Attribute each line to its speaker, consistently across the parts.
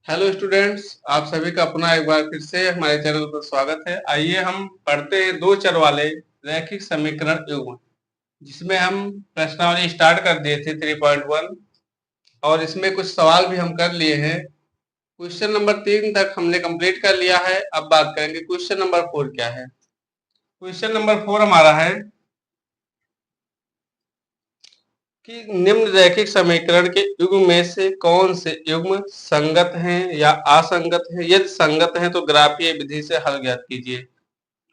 Speaker 1: Hello students, आप सभी का अपना एक बार फिर से हमारे चैनल पर स्वागत है। आइए हम पढ़ते हैं दो चर वाले रैखिक समीकरण युग्म, जिसमें हम प्रश्नावली स्टार्ट कर दिए थे 3.1 और इसमें कुछ सवाल भी हम कर लिए हैं। क्वेश्चन नंबर 3 तक हमने कंप्लीट कर लिया है। अब बात करेंगे क्वेश्चन नंबर 4 क्या है। क्वेश्चन नंबर 4 हमारा है कि निम्न रैखिक समीकरण के युग्म में से कौन से युग्म संगत हैं या असंगत हैं। यदि संगत हैं तो ग्राफीय विधि से हल ज्ञात कीजिए।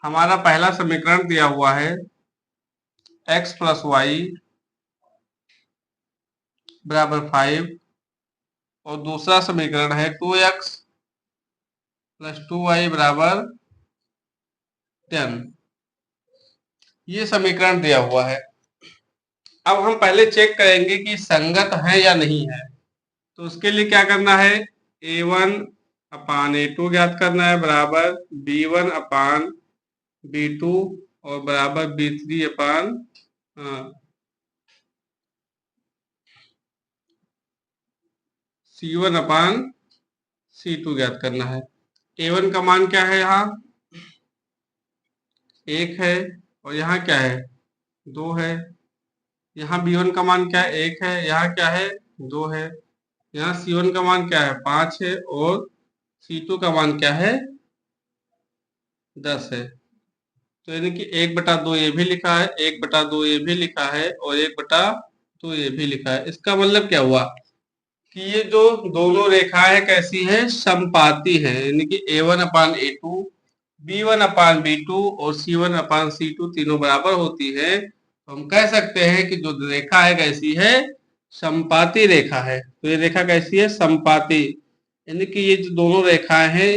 Speaker 1: हमारा पहला समीकरण दिया हुआ है x प्लस वाई बराबर 5 और दूसरा समीकरण है 2x प्लस 2y बराबर 10। ये समीकरण दिया हुआ है। अब हम पहले चेक करेंगे कि संगत है या नहीं है। तो उसके लिए क्या करना है, a1 अपान a2 ज्ञात करना है बराबर b1 अपान b2 और बराबर b3 अपान c1 अपान c2 ज्ञात करना है। a1 का मान क्या है, यहाँ 1 है और यहाँ क्या है 2 है। यहाँ b1 का मान क्या है 1 है, यहाँ क्या है 2 है। यहाँ c1 का मान क्या है 5 है और c2 का मान क्या है 10 है। तो यानी कि 1/2 ये भी लिखा है, 1/2 ये भी लिखा है और 1/2 ये भी लिखा है। इसका मतलब क्या हुआ कि ये जो दोनों रेखाएं कैसी है, समपाती है। यानी कि a1 अपान a2, b1 अपान b2 और c1 अपान c2 तीनों बराबर होती है। तो हम कह सकते हैं कि जो रेखा है कैसी है, समपाती रेखा है। तो ये रेखा कैसी है, समपाती। यानी कि ये जो दोनों रेखाएं हैं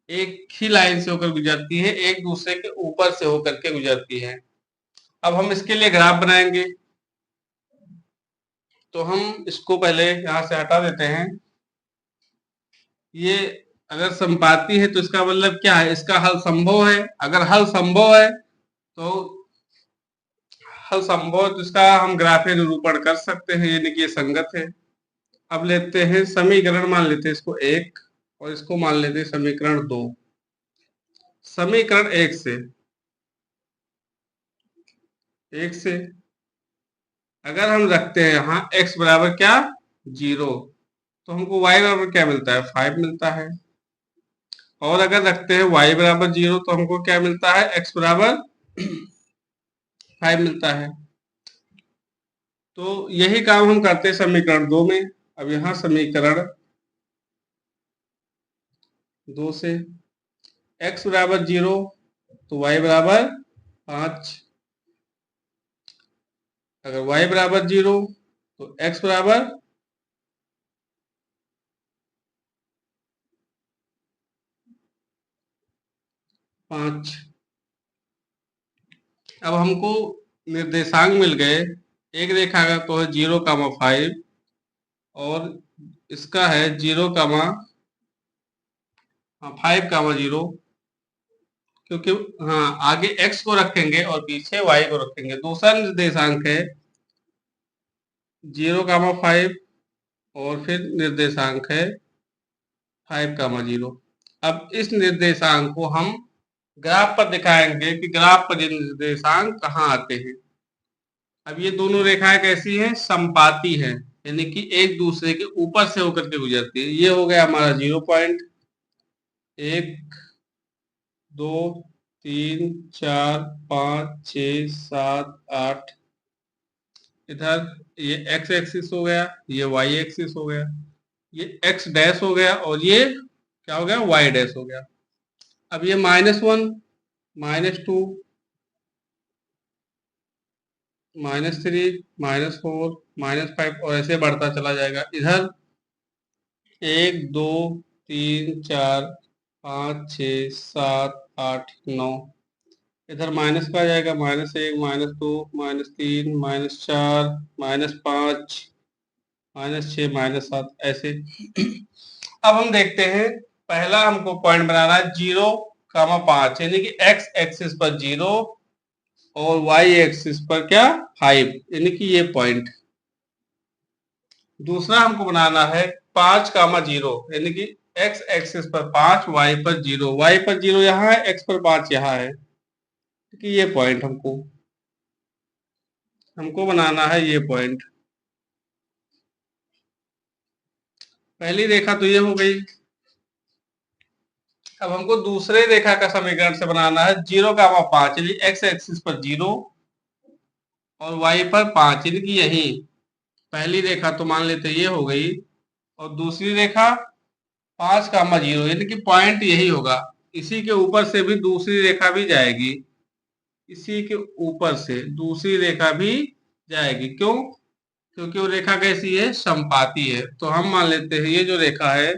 Speaker 1: एक ही लाइन से होकर गुजरती है, एक दूसरे के ऊपर से होकर के गुजरती है। अब हम इसके लिए ग्राफ बनाएंगे। तो हम इसको पहले यहां से हटा देते हैं। ये अगर संपाती है तो इसका मतलब क्या है, इसका हल संभव है। अगर हल संभव है तो इसका हम ग्राफीय निरूपण कर सकते हैं, यानी कि ये संगत है। अब लेते हैं समीकरण, मान लेते हैं इसको 1 और इसको मान लेते हैं समीकरण 2। समीकरण 1 से अगर हम रखते हैं यहाँ x बराबर क्या 0, तो हमको y बराबर क्या मिलता है 5 मिलता है। और अगर रखते हैं y बराबर 0 तो हमको क्या मिलता है x बराबर 5 मिलता है। तो यही काम हम करते हैं समीकरण 2 में। अब यहाँ समीकरण 2 से x बराबर 0 तो y बराबर 5। अगर y बराबर 0 तो x बराबर 5। अब हमको निर्देशांक मिल गए। एक रेखा का तो है 0,5 और इसका है 0,5,0, क्योंकि हाँ आगे x को रखेंगे और पीछे y को रखेंगे। दूसरा निर्देशांक है 0,5 और फिर निर्देशांक है 5,0। अब इस निर्देशांक को हम ग्राफ पर दिखाएंगे कि ग्राफ पर ये निर्देशांक कहाँ आते हैं। अब ये दोनों रेखाएं कैसी हैं, समपाती हैं, यानी कि एक दूसरे के ऊपर से होकर के गुजरती है। ये हो गया हमारा 0 पॉइंट, 1 2 3 4 5 6 7 8। इधर ये x एक्सिस हो गया, ये y एक्सिस हो गया, ये x डैश हो गया और ये क्या हो गया y डैश हो गया। अब ये -1 -2 -3 -4 -5 और ऐसे बढ़ता चला जाएगा। इधर 1 2 3 4 5 6 7 8 9। इधर माइनस का आ जाएगा, -1 -2 -3 -4 -5 -6 -7 ऐसे। अब हम देखते हैं, पहला हमको पॉइंट बनाना है 0,5, यानी कि x एक्सिस पर 0 और y एक्सिस पर क्या 5, यानी कि ये पॉइंट। दूसरा हमको बनाना है 5,0, यानी कि एक्स एक्सिस पर 5, वाई पर 0, वाई पर 0 यहाँ है, एक्स पर 5 यहाँ है, कि ये पॉइंट हमको बनाना है, ये पॉइंट। पहली रेखा तो ये हो गई। अब हमको दूसरे रेखा का समीकरण से बनाना है 0, 5, यानी एक्स एक्सिस पर 0 और वाई पर 5, यानी कि यही पहली रेखा तो मान लेते ये हो गई, और दूसरी रेखा 5, 0, यानी कि पॉइंट यही होगा। इसी के ऊपर से भी दूसरी रेखा भी जाएगी, इसी के ऊपर से दूसरी रेखा भी जाएगी। क्यों? क्योंकि वो रेखा कैसी है, समपाती है। तो हम मान लेते हैं ये जो रेखा है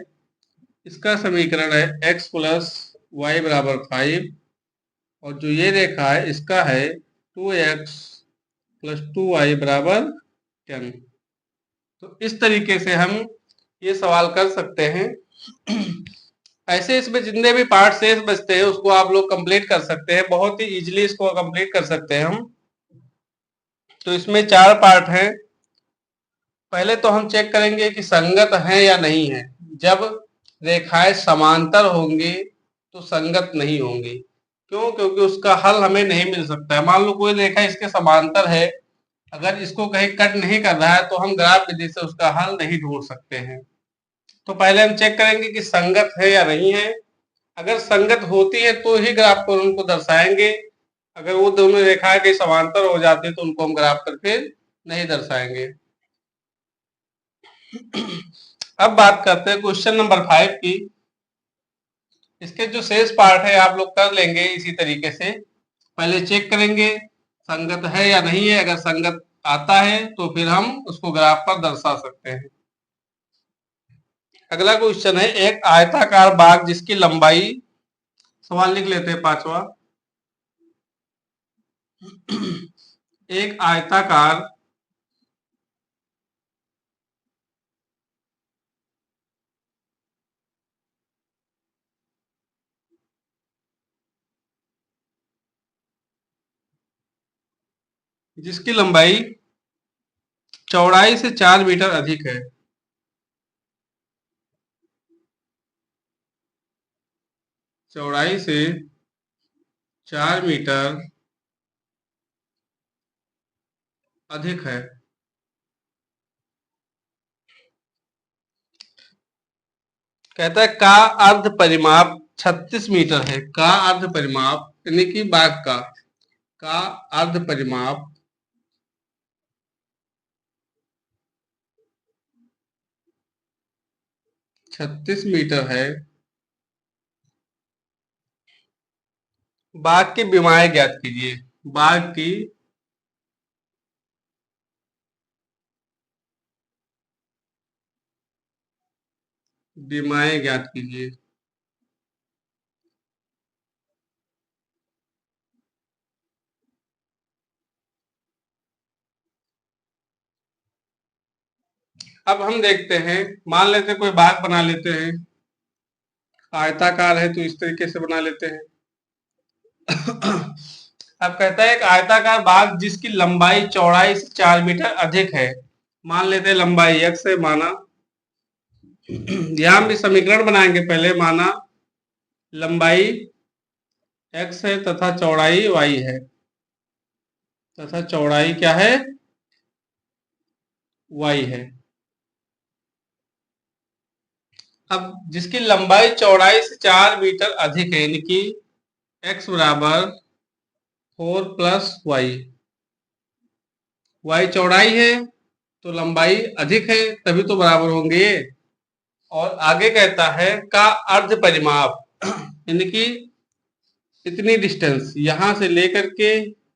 Speaker 1: इसका समीकरण है x प्लस वाई बराबर 5, और जो ये रेखा है इसका है 2x प्लस 2y बराबर 10। तो इस तरीके से हम ये सवाल कर सकते हैं। ऐसे इसमें जितने भी पार्ट शेष बचते हैं उसको आप लोग कंप्लीट कर सकते हैं, बहुत ही इजीली इसको कंप्लीट कर सकते हैं हम। तो इसमें 4 पार्ट हैं। पहले तो हम चेक करेंगे कि संगत है या नहीं है। जब रेखाएं समांतर होंगी तो संगत नहीं होंगी। क्यों? क्योंकि उसका हल हमें नहीं मिल सकता है। मान लो कोई रेखा इसके समांतर है, अगर इसको कहीं कट नहीं कर रहा है तो हम ग्राफ विधि से उसका हल नहीं ढूंढ सकते हैं। तो पहले हम चेक करेंगे कि संगत है या नहीं है। अगर संगत होती है तो ही ग्राफ पर उनको दर्शाएंगे। अगर वो दोनों रेखाएं कहीं समांतर हो जाती है तो उनको हम ग्राफ पर फिर नहीं दर्शाएंगे। अब बात करते हैं क्वेश्चन नंबर 5 की। इसके जो शेष पार्ट है आप लोग कर लेंगे इसी तरीके से। पहले चेक करेंगे संगत है या नहीं है। अगर संगत आता है तो फिर हम उसको ग्राफ पर दर्शा सकते हैं। अगला क्वेश्चन है एक आयताकार बाग जिसकी लंबाई, सवाल लिख लेते हैं 5वां। एक आयताकार जिसकी लंबाई चौड़ाई से 4 मीटर अधिक है। चौड़ाई से 4 मीटर अधिक है। कहता है का अर्ध परिमाप 36 मीटर है। का अर्ध परिमाप यानी कि बाग का अर्ध परिमाप 36 मीटर है। बाग की विमाएं ज्ञात कीजिए। बाग की विमाएं ज्ञात कीजिए। अब हम देखते हैं, मान लेते हैं कोई बाग बना लेते हैं, आयताकार है तो इस तरीके से बना लेते हैं। अब कहता है एक आयताकार बाग जिसकी लंबाई चौड़ाई से 4 मीटर अधिक है। मान लेते हैं लंबाई x है, माना यहां भी समीकरण बनाएंगे। पहले माना लंबाई x है तथा चौड़ाई y है, तथा चौड़ाई क्या है, y है। अब जिसकी लंबाई चौड़ाई से 4 मीटर अधिक है, यानी कि x बराबर 4 प्लस वाई। वाई चौड़ाई है तो लंबाई अधिक है, तभी तो बराबर होंगे ये। और आगे कहता है का अर्ध परिमाप, यानी कि इतनी डिस्टेंस यहां से लेकर के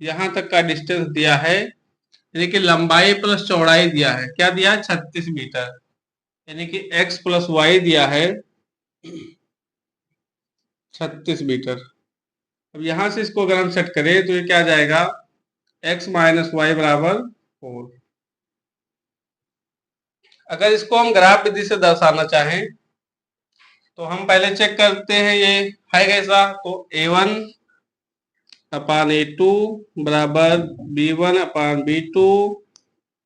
Speaker 1: यहां तक का डिस्टेंस दिया है, यानी कि लंबाई प्लस चौड़ाई दिया है। क्या दिया है? 36 मीटर, यानी कि x प्लस वाई दिया है 36 मीटर। अब यहां से इसको अगर हम सेट करें तो ये क्या आ जाएगा, x माइनस वाई बराबर 4। अगर इसको हम ग्राफ विधि से दर्शाना चाहें तो हम पहले चेक करते हैं ये है कैसा। तो a1 अपान a2 बराबर b1 अपान b2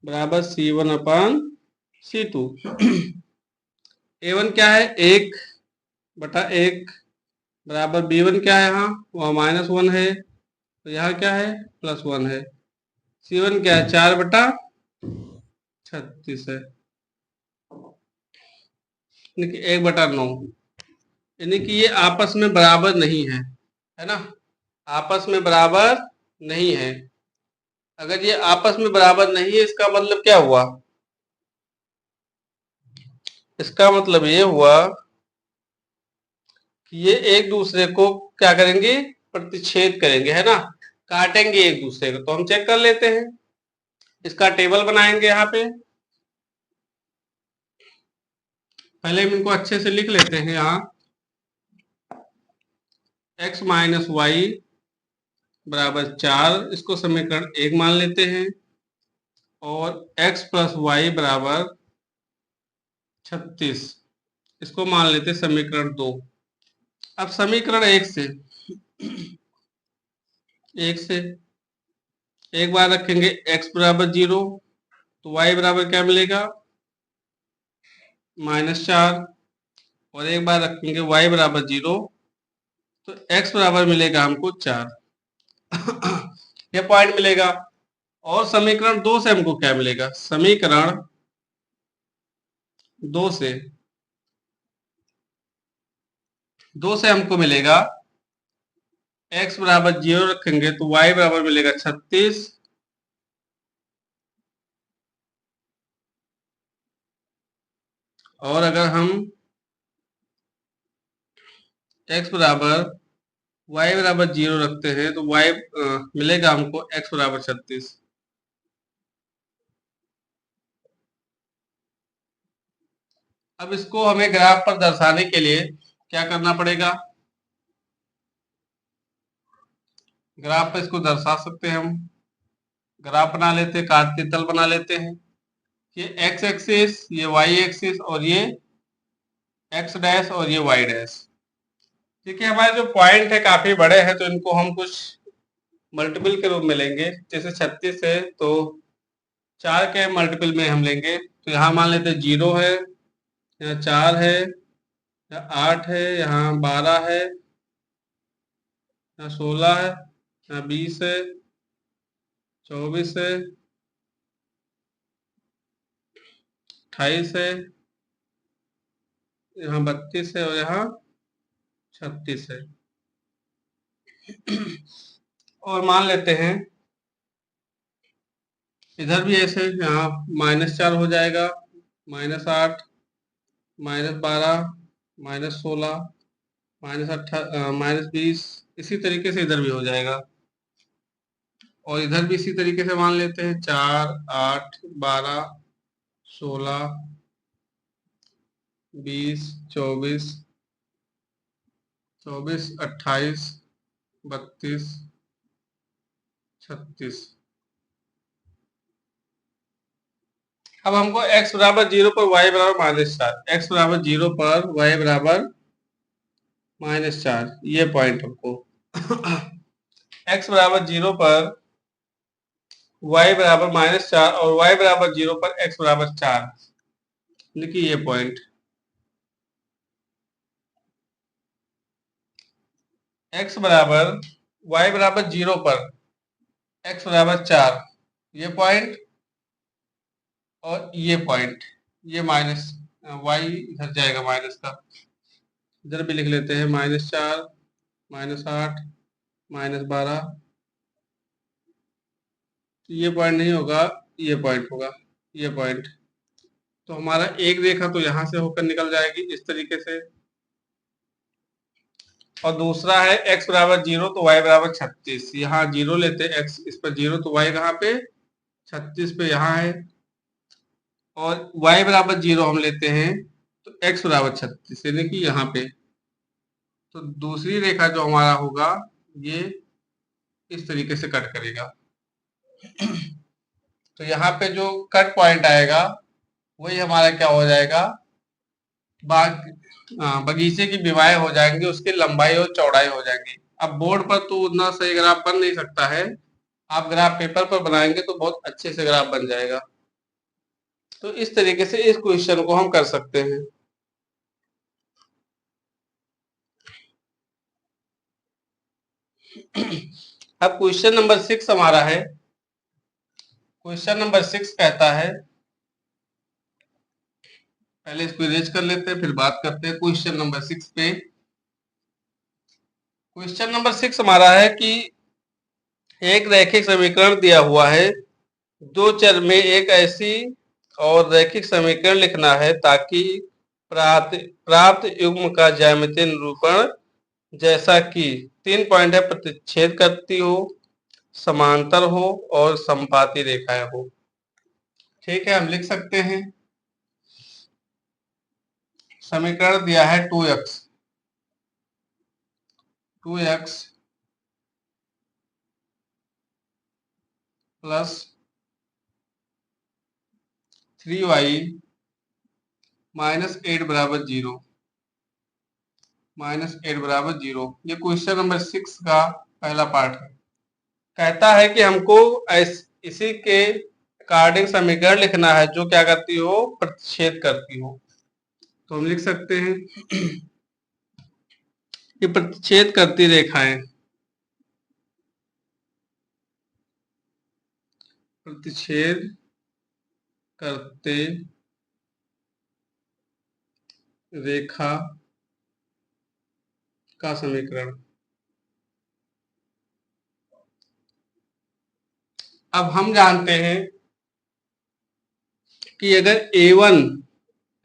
Speaker 1: बराबर c1 अपान c2। a1 क्या है? 1, बटा 1 बराबर B1 क्या है यहाँ, वह -1 है, तो यहाँ क्या है +1 है। C1 क्या है 4/36 है, यानी कि 1/9, यानी कि ये आपस में बराबर नहीं है ना, आपस में बराबर नहीं है। अगर ये आपस में बराबर नहीं है इसका मतलब क्या हुआ, इसका मतलब ये हुआ कि ये एक दूसरे को क्या करेंगे, प्रतिच्छेद करेंगे, है ना, काटेंगे एक दूसरे को। तो हम चेक कर लेते हैं, इसका टेबल बनाएंगे यहाँ पे। पहले हम इनको अच्छे से लिख लेते हैं। यहाँ x - y बराबर 4, इसको समीकरण 1 मान लेते हैं, और x + y बराबर 36, इसको मान लेते हैं समीकरण 2। अब समीकरण 1 से एक बार रखेंगे x बराबर 0, तो y बराबर क्या मिलेगा -4, और एक बार रखेंगे y बराबर 0, तो x बराबर मिलेगा हमको 4। ये पॉइंट मिलेगा। और समीकरण 2 से हमको क्या मिलेगा, समीकरण 2 से हमको मिलेगा x बराबर 0 रखेंगे तो y बराबर मिलेगा 36, और अगर हम x बराबर y बराबर 0 रखते हैं तो y मिलेगा हमको x बराबर 36। अब इसको हमें ग्राफ पर दर्शाने के लिए क्या करना पड़ेगा, ग्राफ पर इसको दर्शा सकते हैं हम। ग्राफ बना लेते हैं, कार्तीय तल बना लेते हैं। ये x एक्सिस, ये y एक्सिस, और ये x डैश, और ये y डैश। ठीक है, हमारे जो पॉइंट है काफी बड़े हैं, तो इनको हम कुछ मल्टीपल के रूप में लेंगे। जैसे 36 है तो 4 के मल्टीपल में हम लेंगे, तो यहाँ मान लेते हैं 0 है, यहाँ 4 है, यहाँ 8 है, यहाँ 12 है, यहाँ 16 है, यहाँ 20 है, 24 है, 28 है, यहाँ 32 है, और यहाँ 36 है। और मान लेते हैं इधर भी ऐसे, यहाँ -4 हो जाएगा, -8, -12, -16, -20, इसी तरीके से इधर भी हो जाएगा। और इधर भी इसी तरीके से मान लेते हैं 4, 8, 12, 16, 20, 24, 28, 32, 36। अब हमको x बराबर 0 पर y बराबर -4, x बराबर 0 पर y बराबर -4, ये पॉइंट हमको x बराबर 0 पर y बराबर -4 और y बराबर 0 पर x बराबर 4, देखिए ये पॉइंट x बराबर y बराबर 0 पर x बराबर 4, ये पॉइंट, और ये पॉइंट, ये माइनस y इधर जाएगा माइनस का, इधर भी लिख लेते हैं -4, -8, -12, तो ये पॉइंट नहीं होगा, ये पॉइंट होगा, ये पॉइंट। तो हमारा एक रेखा तो यहाँ से होकर निकल जाएगी इस तरीके से, और दूसरा है x बराबर 0 तो y बराबर 36, यहाँ 0 लेते हैं, x इस पर 0 तो y कहाँ पे 36 पे यहाँ है, और y बराबर 0 हम लेते हैं तो x बराबर 36, यानी कि यहाँ पे। तो दूसरी रेखा जो हमारा होगा ये इस तरीके से कट करेगा। तो यहाँ पे जो कट पॉइंट आएगा वही हमारा क्या हो जाएगा, बाग बगीचे की विवाहें हो जाएंगी, उसकी लंबाई और चौड़ाई हो जाएंगी। अब बोर्ड पर तो उतना सही ग्राफ बन नहीं सकता है, आप ग्राफ पेपर पर बनाएंगे तो बहुत अच्छे से ग्राफ बन जाएगा। तो इस तरीके से इस क्वेश्चन को हम कर सकते हैं। अब क्वेश्चन नंबर 6 हमारा है। क्वेश्चन नंबर 6 कहता है, पहले इसको इरेज कर लेते हैं फिर बात करते हैं क्वेश्चन नंबर 6 पे। क्वेश्चन नंबर 6 हमारा है कि एक रैखिक समीकरण दिया हुआ है, दो चर में एक ऐसी और रैखिक समीकरण लिखना है ताकि प्राप्त युग्म का ज्यामितीय निरूपण जैसा कि 3 पॉइंट है, प्रतिच्छेद करती हो, समांतर हो और समपाती रेखाएं हो। ठीक है, हम लिख सकते हैं। समीकरण दिया है 2x प्लस 3y -8 बराबर 0 ये क्वेश्चन नंबर 6 का पहला पार्ट है। कहता है कि हमको इसी के अकॉर्डिंग समीकरण लिखना है जो क्या करती हो, प्रतिच्छेद करती हो। तो हम लिख सकते हैं कि प्रतिच्छेद करती रेखाएं, प्रतिच्छेद करते रेखा का समीकरण। अब हम जानते हैं कि अगर A1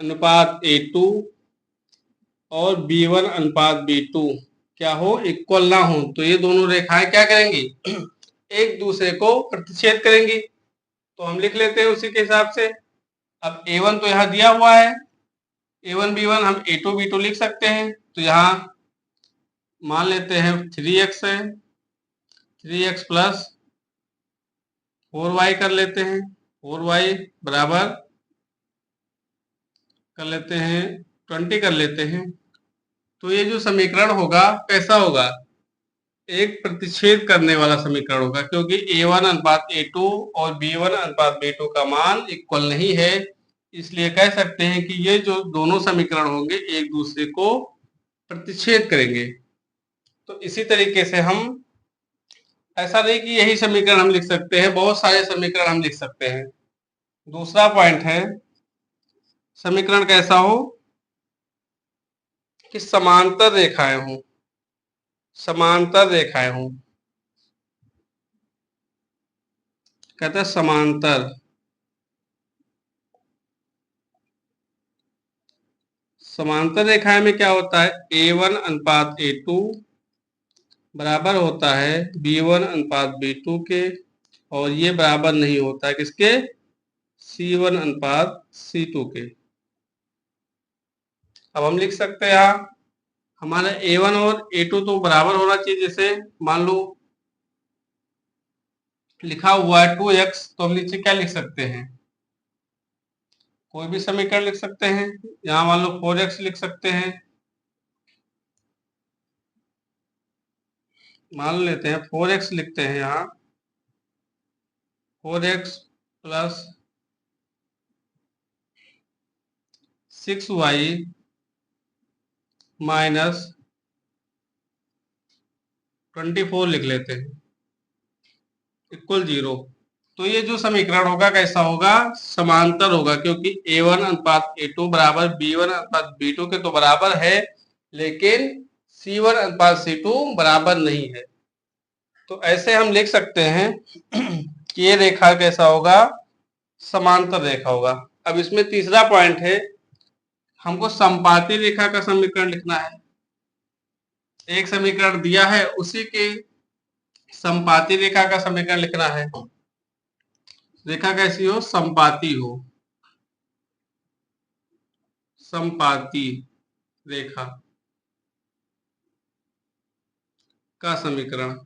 Speaker 1: अनुपात A2 और B1 अनुपात B2 क्या हो, इक्वल ना हो, तो ये दोनों रेखाएं क्या करेंगी, एक दूसरे को प्रतिच्छेद करेंगी। तो हम लिख लेते हैं उसी के हिसाब से। अब A1 तो यहाँ दिया हुआ है, A1 B1, हम A2 B2 लिख सकते हैं। तो यहाँ मान लेते हैं 3x है, 3x प्लस 4y कर लेते हैं, 4y बराबर कर लेते हैं 20 कर लेते हैं। तो ये जो समीकरण होगा कैसा होगा, एक प्रतिच्छेद करने वाला समीकरण होगा, क्योंकि A1 अनुपात A2 और B1 अनुपात B2 का मान इक्वल नहीं है। इसलिए कह सकते हैं कि ये जो दोनों समीकरण होंगे एक दूसरे को प्रतिच्छेद करेंगे। तो इसी तरीके से हम, ऐसा नहीं कि यही समीकरण हम लिख सकते हैं, बहुत सारे समीकरण हम लिख सकते हैं। दूसरा पॉइंट है, समीकरण कैसा हो कि समांतर रेखाएं हों, समांतर रेखाएं हों। कहते हैं समांतर, समांतर रेखाएं में क्या होता है, A1 अनुपात A2 बराबर होता है B1 अनुपात B2 के, और ये बराबर नहीं होता है किसके, C1 अनुपात C2 के। अब हम लिख सकते हैं यहाँ हमारा A1 और A2 तो बराबर होना चाहिए। जैसे मान लो लिखा हुआ है 2x, तो हम नीचे क्या लिख सकते हैं, कोई भी समीकरण लिख सकते हैं। यहाँ मान लो 4x लिख सकते हैं, मान लेते हैं 4x लिखते हैं यहाँ, 4x प्लस 6y माइनस 24 लिख लेते हैं इक्वल 0। तो ये जो समीकरण होगा कैसा होगा, समांतर होगा, क्योंकि A1 अनुपात A2 बराबर B1 अनुपात B2 के तो बराबर है, लेकिन C1 अनुपात C2 बराबर नहीं है। तो ऐसे हम लिख सकते हैं कि ये रेखा कैसा होगा, समांतर रेखा होगा। अब इसमें तीसरा पॉइंट है, हमको समपाती रेखा का समीकरण लिखना है। एक समीकरण दिया है, उसी के समपाती रेखा का समीकरण लिखना है। रेखा कैसी हो, समपाती हो, समपाती रेखा का समीकरण।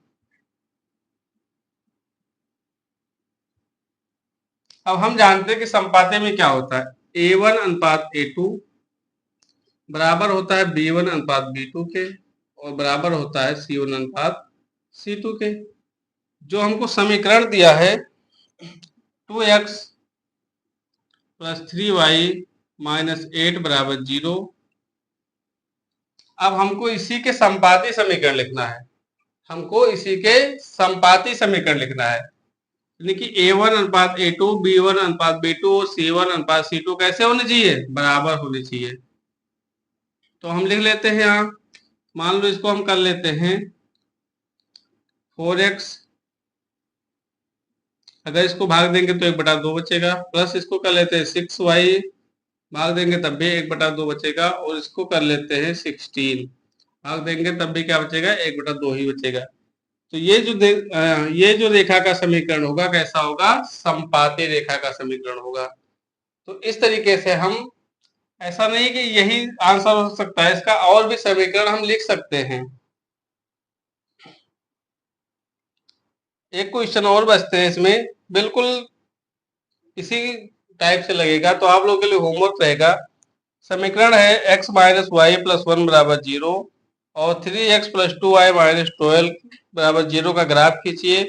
Speaker 1: अब हम जानते हैं कि समपाती में क्या होता है, A1 अनुपात A2 बराबर होता है B1 अनुपात B2 के, और बराबर होता है C1 अनुपात C2 के। जो हमको समीकरण दिया है 2x प्लस 3y माइनस 8 बराबर 0। अब हमको इसी के समपाती समीकरण लिखना है। हमको इसी के संपाती समीकरण लिखना है, यानी कि A1 अनुपात A2, B1 अनुपात B2 और C1 अनुपात C2 कैसे होने चाहिए, बराबर होने चाहिए। तो हम लिख लेते हैं यहाँ, मान लो इसको हम कर लेते हैं 4x, अगर इसको भाग देंगे तो 1/2 बचेगा, प्लस इसको कर लेते हैं 6y, भाग देंगे तब भी 1/2 बचेगा, और इसको कर लेते हैं 16, भाग देंगे तब भी क्या बचेगा, 1/2 ही बचेगा। तो ये जो रेखा का समीकरण होगा कैसा होगा, संपाती रेखा का समीकरण होगा। तो इस तरीके से हम, ऐसा नहीं कि यही आंसर हो सकता है, इसका और भी समीकरण हम लिख सकते हैं। एक क्वेश्चन और बचते हैं इसमें, बिल्कुल इसी टाइप से लगेगा, तो आप लोगों के लिए होमवर्क रहेगा। समीकरण है x माइनस वाई प्लस 1 बराबर 0 और 3x प्लस 2y माइनस 12 बराबर 0 का ग्राफ खींचिए।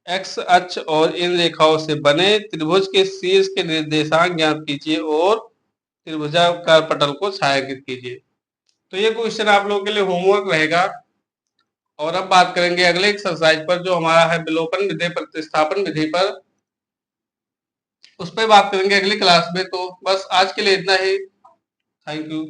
Speaker 1: x अक्ष और इन रेखाओं से बने त्रिभुज के शीर्ष के निर्देशांक ज्ञात कीजिए और त्रिभुजाकार पटल को छायांकित कीजिए। तो ये क्वेश्चन आप लोगों के लिए होमवर्क रहेगा। और अब बात करेंगे अगले एक्सरसाइज पर, जो हमारा है विलोपन विधि, प्रतिस्थापन विधि पर, उस पर बात करेंगे अगली क्लास में। तो बस आज के लिए इतना ही। Thank you.